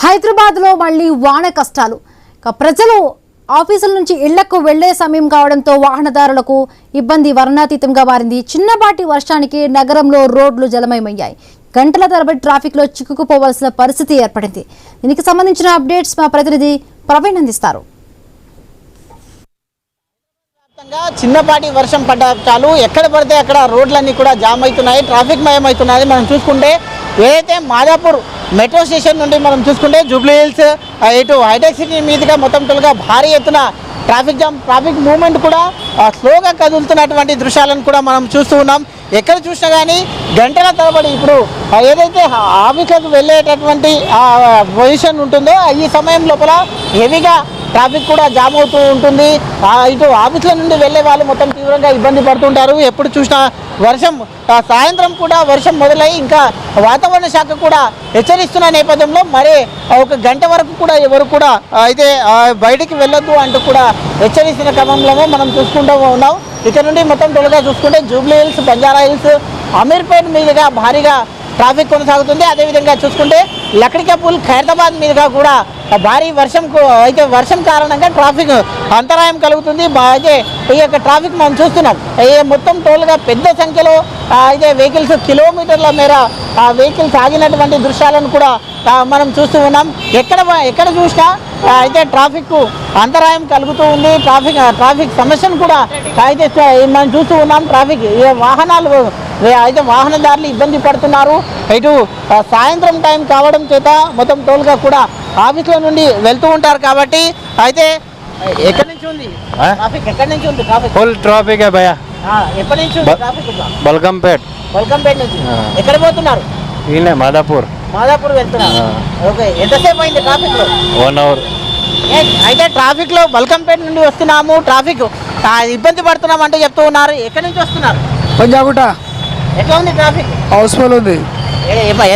హైదరాబాద్లో మళ్లీ వాన కష్టాలు. ప్రజలు ఆఫీసుల నుంచి ఇళ్లకు వెళ్లే సమయం కావడంతో వాహనదారులకు ఇబ్బంది వర్ణాతీతంగా మారింది. చిన్నపాటి వర్షానికి నగరంలో రోడ్లు జలమయమయ్యాయి. గంటల తరబడి ట్రాఫిక్ లో చిక్కుకుపోవాల్సిన పరిస్థితి ఏర్పడింది. దీనికి సంబంధించిన అప్డేట్స్ మా ప్రతినిధి ప్రవీణ్ అందిస్తారు. చిన్నపాటి వర్షం పడ్డ చాలు ఎక్కడ పడితే అక్కడ రోడ్లన్నీ కూడా జామ్ అవుతున్నాయి, ట్రాఫిక్ మయం అవుతున్నాయి. మనం చూసుకుంటే ఏదైతే మాదాపూర్ మెట్రో స్టేషన్ నుండి మనం చూసుకుంటే జూబ్లీ హిల్స్ ఇటు హైటెక్ సిటీ మీదుగా మొత్తం టోల్గా భారీ ఎత్తున ట్రాఫిక్ జామ్, ట్రాఫిక్ మూవ్మెంట్ కూడా స్లోగా కదులుతున్నటువంటి దృశ్యాలను కూడా మనం చూస్తూ ఉన్నాం. ఎక్కడ చూసినా కానీ గంటల తరబడి ఇప్పుడు ఏదైతే ఆఫీసులకు వెళ్ళేటటువంటి పొజిషన్ ఉంటుందో ఈ సమయం లోపల హెవీగా ట్రాఫిక్ కూడా జామ్ అవుతూ ఉంటుంది. ఇటు ఆఫీసుల నుండి వెళ్ళే వాళ్ళు మొత్తం తీవ్రంగా ఇబ్బంది పడుతుంటారు. ఎప్పుడు చూసినా వర్షం, సాయంత్రం కూడా వర్షం మొదలై ఇంకా వాతావరణ శాఖ కూడా హెచ్చరిస్తున్న నేపథ్యంలో మరి ఒక గంట వరకు కూడా ఎవరు కూడా అయితే బయటికి వెళ్ళొద్దు అంటూ కూడా హెచ్చరిస్తున్న క్రమంలో మనం చూసుకుంటూ ఉన్నాం. ఇక్కడ నుండి మొత్తం త్వరగా చూసుకుంటే Jubilee hills, Banjara hills, Ameerpet మీదుగా భారీగా ట్రాఫిక్ కొనసాగుతుంది. అదేవిధంగా చూసుకుంటే లక్డికాపూల్, ఖైరతాబాద్ మీదుగా కూడా భారీ వర్షం కారణంగా ట్రాఫిక్ అంతరాయం కలుగుతుంది. అయితే ఈ యొక్క ట్రాఫిక్ మనం చూస్తున్నాం. మొత్తం టోల్గా పెద్ద సంఖ్యలో అయితే వెహికల్స్, కిలోమీటర్ల మేర వెహికల్స్ ఆగినటువంటి దృశ్యాలను కూడా మనం చూస్తూ ఉన్నాం. ఎక్కడ చూసినా అయితే ట్రాఫిక్ అంతరాయం కలుగుతూ ఉంది. ట్రాఫిక్ సమస్యను కూడా అయితే మనం చూస్తూ ఉన్నాం. ట్రాఫిక్ వాహనదారులు ఇబ్బంది పడుతున్నారు. ఇటు సాయంత్రం టైం కావడం చేత మొత్తం టోల్గా కూడా ఆఫీసుల నుండి వెళ్తూ ఉంటారు కాబట్టి అయితే ఎక్కడి నుంచి ఉంది ట్రాఫిక్? ఎక్కడి నుంచి ఉంది ట్రాఫిక్? ఫుల్ ట్రాఫిక్ భయ్యా. ఎప్పటి నుంచి ఉంది ట్రాఫిక్? బల్కంపేట్ నుంచి. ఎక్కడ పోతున్నారు? మాదాపూర్ వెళ్తున్నారు. ఓకే, ఎంతసేపు అయింది ట్రాఫిక్ లో? 1 hour. అయితే ట్రాఫిక్ లో బల్కంపేట నుండి వస్తున్నాము, ట్రాఫిక్ ఇబ్బంది పడుతున్నాం అంటే చెప్తూ ఉన్నారు. ఎక్కడి నుంచి వస్తున్నారు? పంజాగుట్ట. ఎట్లా ఉంది ట్రాఫిక్? హౌస్ఫుల్ ఉంది.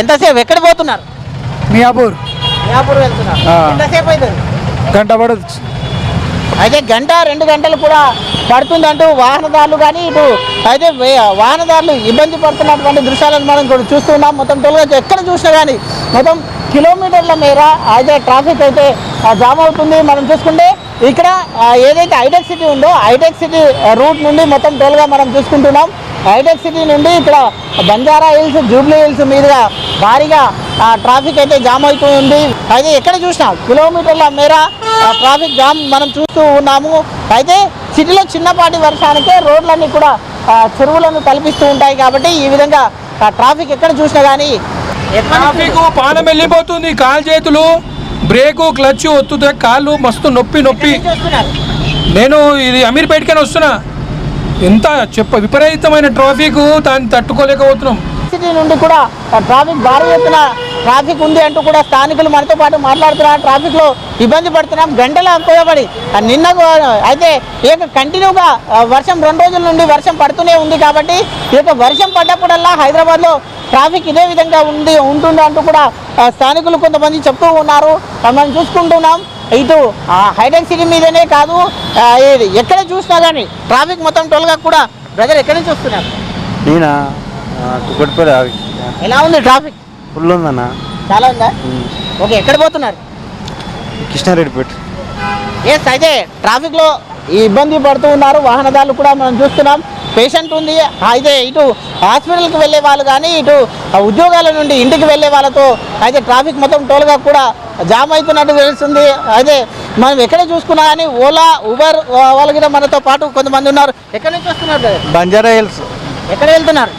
ఎంతసేపు? ఎక్కడ పోతున్నారు? మియాపూర్ వెళ్తున్నారు. ఎంతసేపు అవుతుంది? గంట పడుతుంది. అయితే గంట 2 గంటలు కూడా పడుతుందంటూ వాహనదారులు కానీ ఇటు అయితే వాహనదారులు ఇబ్బంది పడుతున్నటువంటి దృశ్యాలను మనం కూడా చూస్తున్నాం. మొత్తం టోల్గా ఎక్కడ చూసినా కానీ మొత్తం కిలోమీటర్ల మేర అయితే ట్రాఫిక్ అయితే జామ్ అవుతుంది. మనం చూసుకుంటే ఇక్కడ ఏదైతే హైటెక్ సిటీ ఉందో హైటెక్ సిటీ రూట్ నుండి మొత్తం టోల్గా మనం చూసుకుంటున్నాం. హైటెక్ సిటీ నుండి ఇక్కడ బంజారా హిల్స్, జూబ్లీ హిల్స్ మీదుగా భారీగా ట్రాఫిక్ అయితే జామ్ అవుతూ ఉంది. అయితే ఎక్కడ చూసినా కిలోమీటర్ల మేర ట్రాఫిక్ జామ్ మనం చూస్తూ ఉన్నాము. అయితే సిటీలో చిన్నపాటి వర్షానికే రోడ్లన్నీ కూడా చెరువులను తలపిస్తూ ఉంటాయి కాబట్టి ఈ విధంగా ట్రాఫిక్ ఎక్కడ చూసినా కానీ ట్రాఫిక్ పానం వెళ్ళిపోతుంది. కాలు చేతులు బ్రేకు క్లచ్ ఒత్తుతే కాళ్ళు మస్తు నొప్పి. నేను ఇది అమీర్పేట్కైనా వస్తున్నా. ఎంత విపరీతమైన ట్రాఫిక్, దాన్ని తట్టుకోలేకపోతున్నాం. సిటీ నుండి కూడా ట్రాఫిక్ భారీ ఎత్తున ట్రాఫిక్ ఉంది అంటూ కూడా స్థానికులు మనతో పాటు మాట్లాడుతున్నారు. ట్రాఫిక్ లో ఇబ్బంది పడుతున్నాం. గంటల ఉపయోగపడి నిన్న అయితే ఇక కంటిన్యూగా వర్షం 2 రోజుల నుండి వర్షం పడుతూనే ఉంది కాబట్టి ఇక వర్షం పడ్డప్పుడల్లా హైదరాబాద్ లో ట్రాఫిక్ ఇదే విధంగా ఉంటుంది అంటూ కూడా స్థానికులు కొంతమంది చెప్తూ ఉన్నారు. మనం చూసుకుంటున్నాం. ఇటు హైటెక్ సిటీ మీదనే కాదు, ఎక్కడ చూసినా కానీ ట్రాఫిక్ మొత్తం టోల్గా కూడా. బ్రదర్, ఎక్కడి నుంచి వస్తున్నారు? ఎలా ఉంది ట్రాఫిక్? ఫుల్ ఉందన్న. చాలా ఉందా? ఓకే, ఎక్కడ పోతున్నారు? కృష్ణారెడ్డిపేట. అయితే ట్రాఫిక్ లో ఇబ్బంది పడుతూ ఉన్నారు వాహనదారులు కూడా మనం చూస్తున్నాం. పేషెంట్ ఉంది. అయితే ఇటు హాస్పిటల్కి వెళ్ళే వాళ్ళు కానీ ఇటు ఉద్యోగాల నుండి ఇంటికి వెళ్ళే వాళ్ళతో అయితే ట్రాఫిక్ మొత్తం టోల్గా కూడా జామ్ అవుతున్నట్టు తెలుస్తుంది. అయితే మనం ఎక్కడ చూసుకున్నా కానీ ఓలా, ఉబర్ వాళ్ళు కూడా మనతో పాటు కొంతమంది ఉన్నారు. ఎక్కడి నుంచి వస్తున్నారు? బంజారా హిల్స్. ఎక్కడ వెళ్తున్నారు?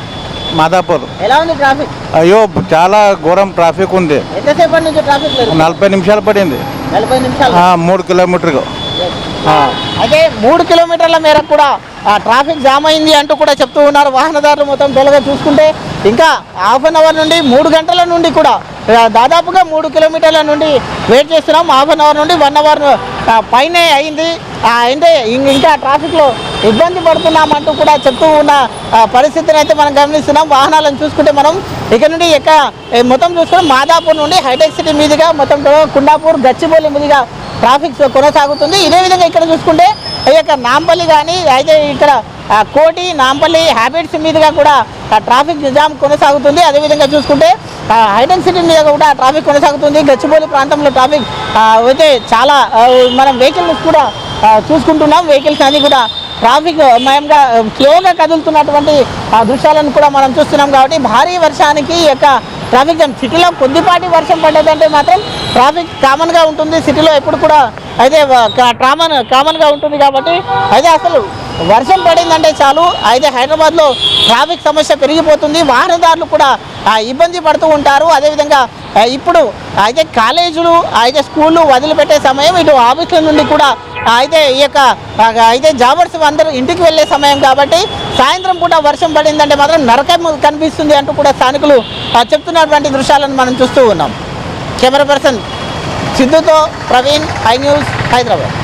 మాదాపూర్. ఎలా ఉంది ట్రాఫిక్? అయ్యో, చాలా ఘోరం ట్రాఫిక్ ఉంది. ఎంతసేపటి నుంచి ట్రాఫిక్? 40 నిమిషాలు పడింది. 40 నిమిషాలు? 3 కిలోమీటర్లు. అయితే 3 కిలోమీటర్ల మేరకు కూడా ట్రాఫిక్ జామ్ అయింది అంటూ కూడా చెప్తూ ఉన్నారు వాహనదారులు. మొత్తం టోల్గా చూసుకుంటే ఇంకా హాఫ్ అన్ అవర్ నుండి 3 గంటల నుండి కూడా దాదాపుగా 3 కిలోమీటర్ల నుండి వెయిట్ చేస్తున్నాం. హాఫ్ అన్ అవర్ నుండి 1 అవర్ పైనే అయింది. అంటే ఇంకా ట్రాఫిక్లో ఇబ్బంది పడుతున్నామంటూ కూడా చెప్తూ ఉన్న పరిస్థితిని అయితే మనం గమనిస్తున్నాం. వాహనాలను చూసుకుంటే మనం ఇక్కడ నుండి మొత్తం చూసుకుంటే మాదాపూర్ నుండి హైటెక్ సిటీ మీదుగా మొత్తం కుండాపూర్, గచ్చిబౌలి మీదుగా ట్రాఫిక్ కొనసాగుతుంది. ఇదే విధంగా ఇక్కడ చూసుకుంటే నాంపల్లి కానీ అయితే ఇక్కడ కోటి, నాంపల్లి, హ్యాబిట్స్ మీదుగా కూడా ట్రాఫిక్ జామ్ కొనసాగుతుంది. అదేవిధంగా చూసుకుంటే హైటెక్ సిటీ మీద కూడా ట్రాఫిక్ కొనసాగుతుంది. గచ్చిబౌలి ప్రాంతంలో ట్రాఫిక్ అయితే చాలా మనం వెహికల్స్ కూడా చూసుకుంటున్నాం. వెహికల్స్ అన్నీ కూడా ట్రాఫిక్ మయంగా స్లోగా కదులుతున్నటువంటి దృశ్యాలను కూడా మనం చూస్తున్నాం. కాబట్టి భారీ వర్షానికి ఈ యొక్క ట్రాఫిక్ జామ్ సిటీలో కొద్దిపాటి వర్షం పడ్డదంటే మాత్రం ట్రాఫిక్ కామన్గా ఉంటుంది. సిటీలో ఎప్పుడు కూడా అయితే కామన్గా ఉంటుంది. కాబట్టి అయితే అసలు వర్షం పడిందంటే చాలు అయితే హైదరాబాద్లో ట్రాఫిక్ సమస్య పెరిగిపోతుంది. వాహనదారులు కూడా ఇబ్బంది పడుతూ ఉంటారు. అదేవిధంగా ఇప్పుడు అయితే కాలేజీలు అయితే స్కూళ్ళు వదిలిపెట్టే సమయం, ఇటు ఆఫీసుల నుండి కూడా అయితే ఈ యొక్క అయితే జాబర్స్ అందరూ ఇంటికి వెళ్ళే సమయం. కాబట్టి సాయంత్రం పూట వర్షం పడిందంటే మాత్రం నరకం కనిపిస్తుంది అంటూ కూడా స్థానికులు చెప్తున్నటువంటి దృశ్యాలను మనం చూస్తూ ఉన్నాం. కెమెరా పర్సన్ సిద్ధుతో ప్రవీణ్, ఐ న్యూస్, హైదరాబాద్.